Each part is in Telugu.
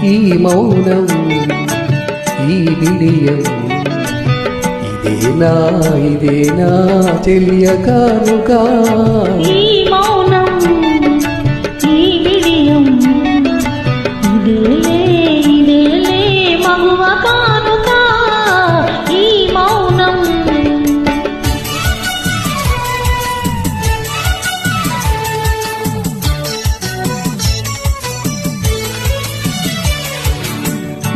ఈ మౌనం ఈ విడియం ఇదేనా చెలియ కానుక ఈ మౌనం ఈ విడియం ఇదేలే మగువ కానుక ఈ మౌనం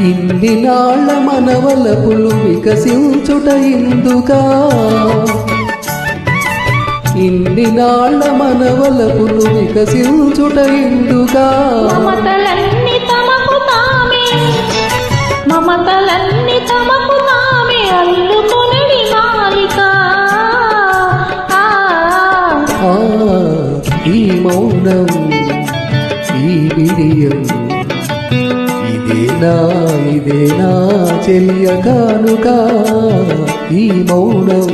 ఇన్ని నాళ్ళ మనవలపులు వికసించుట ఇందుకా ఇన్ని నాళ్ళ మనవలపులు వికసించుట ఇందుకా మమతలన్నీ తమకు తామే అల్లుకొనడి మాలిక ఈ మౌనం ఈ విడియం ఇదేనా చెలియ కానుక ఈ మౌనం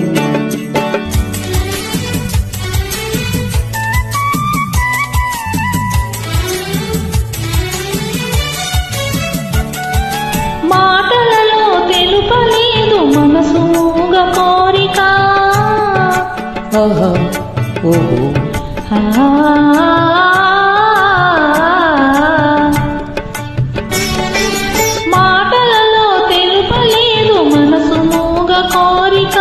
మాటలలో తెలుపలేదు మనసు మూగ కోరిక ఆహా ఓహో మాటలలో తెలుపలేదు మనసు మూగ కోరిక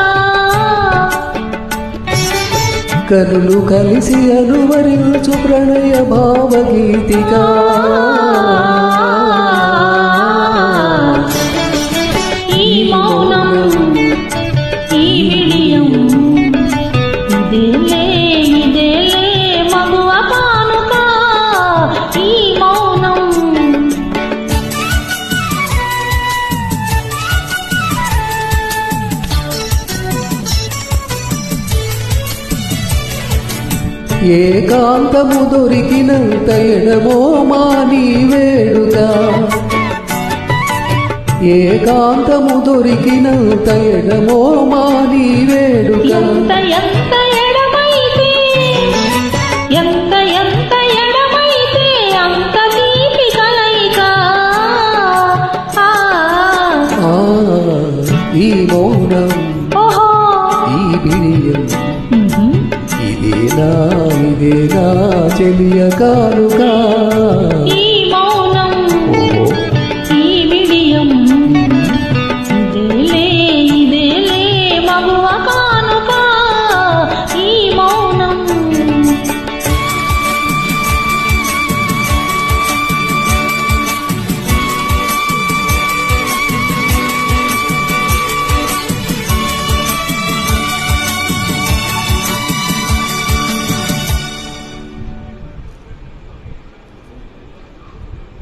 కనులు కలిసి అనువరించు ప్రణయ భావగీతిక ఈ మౌనం ఈ విడియం ఇదేలే మగువ కానుక ఈ మౌనం ఏకాంతము దొరికినంత ఎడమో మాని వేడుక ఏకాంతము దొరికినంత ఎడమో మాని వేడుక ఎంత ఎడమైతే అంత తీపి కలయిక ఈ మౌనం ఓహో ఈ విడియం ఇదేనా చెలియ కానుక